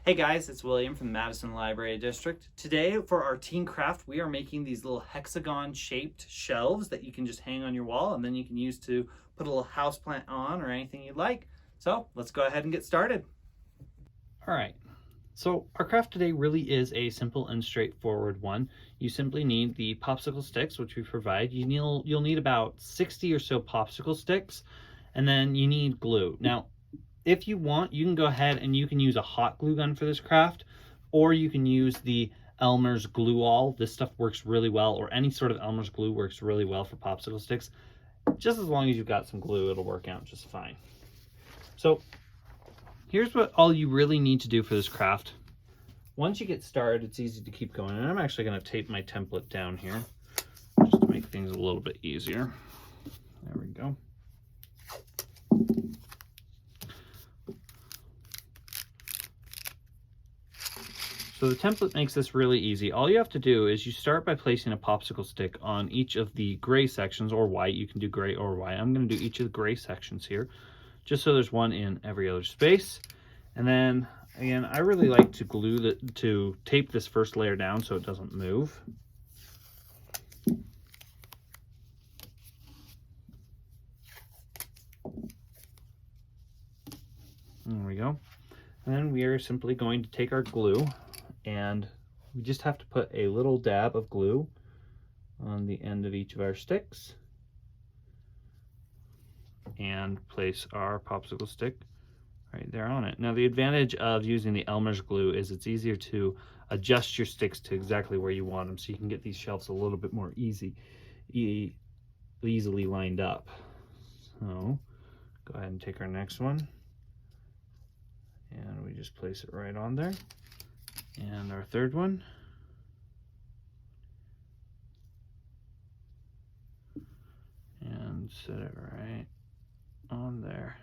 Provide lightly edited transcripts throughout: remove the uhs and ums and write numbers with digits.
Hey guys, it's William from the Madison Library District. Today for our teen craft, we are making these little hexagon shaped shelves that you can just hang on your wall and then you can use to put a little house plant on or anything you'd like. So let's go ahead and get started. All right, so our craft today really is a simple and straightforward one. You simply need the popsicle sticks, which we provide. You'll need about 60 or so popsicle sticks, and then you need glue. Now, if you want, you can go ahead and you can use a hot glue gun for this craft, or you can use the Elmer's glue all. This stuff works really well, or any sort of Elmer's glue works really well for popsicle sticks. Just as long as you've got some glue, it'll work out just fine. So here's what all you really need to do for this craft. Once you get started, it's easy to keep going. And I'm actually going to tape my template down here just to make things a little bit easier. There we go. So the template makes this really easy. All you have to do is you start by placing a popsicle stick on each of the gray sections, or white. You can do gray or white. I'm going to do each of the gray sections here, just so there's one in every other space. And then again, I really like to tape this first layer down so it doesn't move. There we go. And then we are simply going to take our glue, and we just have to put a little dab of glue on the end of each of our sticks and place our popsicle stick right there on it. Now the advantage of using the Elmer's glue is it's easier to adjust your sticks to exactly where you want them, so you can get these shelves a little bit more easily lined up. So go ahead and take our next one, and we just place it right on there. And our third one. And set it right on there.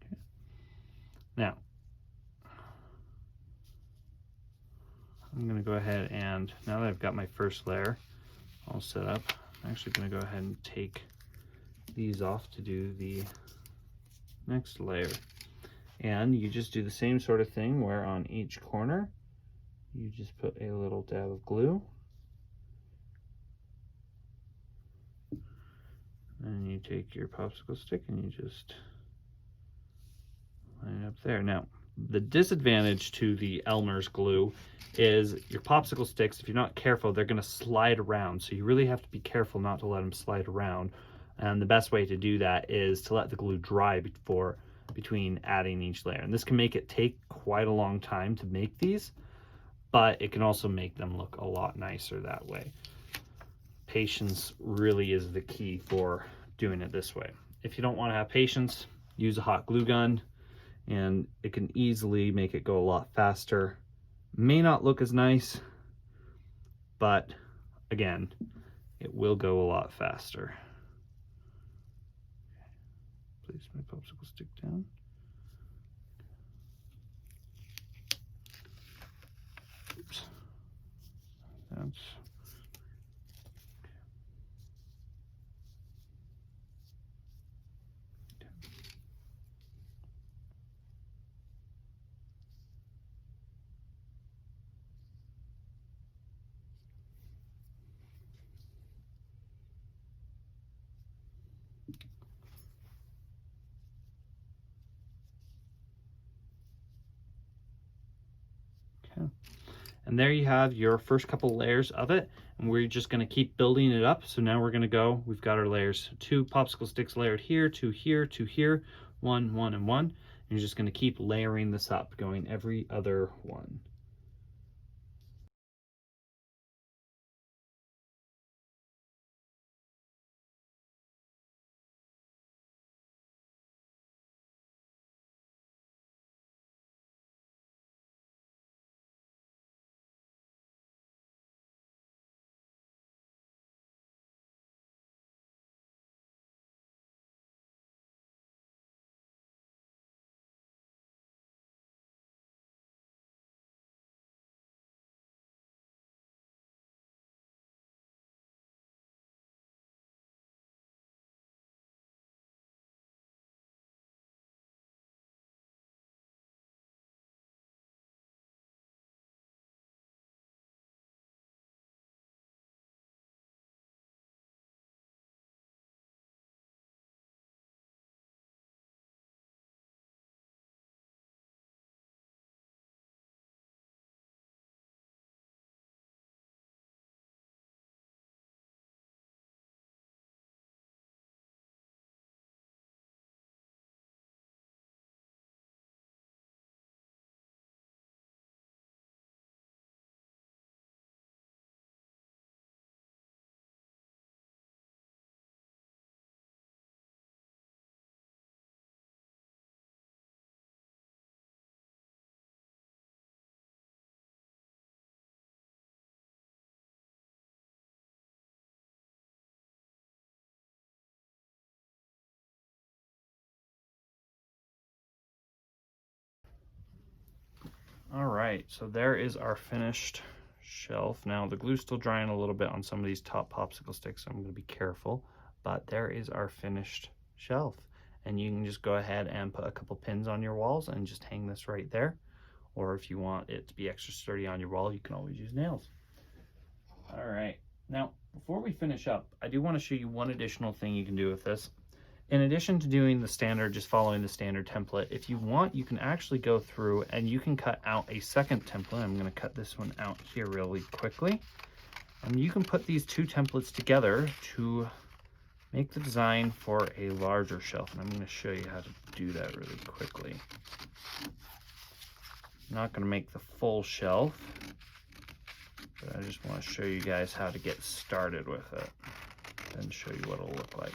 Okay. Now, I'm going to go ahead and, now that I've got my first layer all set up, I'm actually going to go ahead and take these off to do the next layer. And you just do the same sort of thing where on each corner, you just put a little dab of glue. And you take your popsicle stick and you just line it up there. Now, the disadvantage to the Elmer's glue is your popsicle sticks, if you're not careful, they're going to slide around. So you really have to be careful not to let them slide around. And the best way to do that is to let the glue dry between adding each layer. And this can make it take quite a long time to make these, but it can also make them look a lot nicer that way. Patience really is the key for doing it this way. If you don't want to have patience, use a hot glue gun, and it can easily make it go a lot faster. May not look as nice, but again, it will go a lot faster. Place my popsicle stick down. Oops. That's okay. And there you have your first couple layers of it, and we're just going to keep building it up. So now we're going to go, we've got our layers, 2 popsicle sticks layered here, 2 here, 2 here, 1, 1, and 1. And you're just going to keep layering this up, going every other one. All right, so there is our finished shelf. Now the glue's still drying a little bit on some of these top popsicle sticks, so I'm gonna be careful, but there is our finished shelf. And you can just go ahead and put a couple pins on your walls and just hang this right there. Or if you want it to be extra sturdy on your wall, you can always use nails. All right, now before we finish up, I do want to show you one additional thing you can do with this. In addition to doing the standard, just following the standard template, if you want, you can actually go through and you can cut out a second template. I'm going to cut this one out here really quickly. And you can put these two templates together to make the design for a larger shelf. And I'm going to show you how to do that really quickly. I'm not going to make the full shelf, but I just want to show you guys how to get started with it and show you what it'll look like.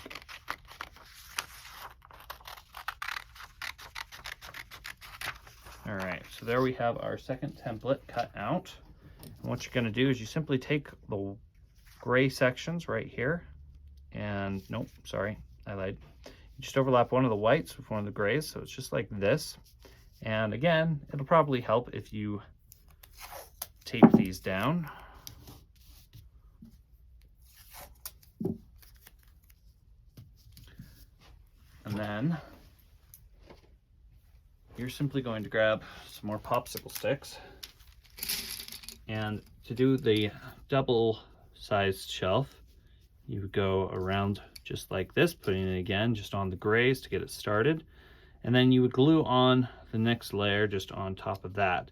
All right, so there we have our second template cut out. And what you're going to do is you simply take the gray sections right here, and nope, sorry, I lied. You just overlap one of the whites with one of the grays, so it's just like this. And again, it'll probably help if you tape these down. And then you're simply going to grab some more popsicle sticks, and to do the double-sized shelf, you would go around just like this, putting it again just on the grays to get it started, and then you would glue on the next layer just on top of that,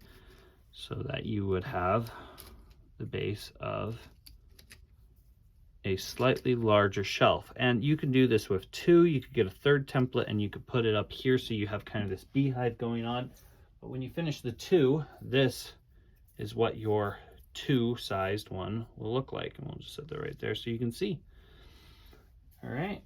so that you would have the base of a slightly larger shelf. And you can do this with two. You could get a third template and you could put it up here so you have kind of this beehive going on. But when you finish the two, this is what your two-sized one will look like. And we'll just set that right there so you can see. All right.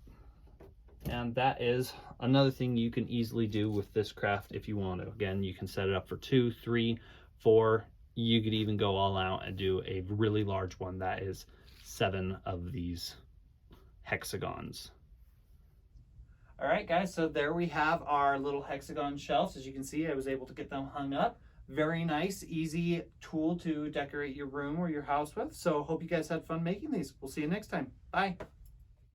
And that is another thing you can easily do with this craft if you want to. Again, you can set it up for 2, 3, 4. You could even go all out and do a really large one that is 7 of these hexagons. All right, guys, so there we have our little hexagon shelves. As you can see, I was able to get them hung up. Very nice, easy tool to decorate your room or your house with. So hope you guys had fun making these. We'll see you next time. Bye.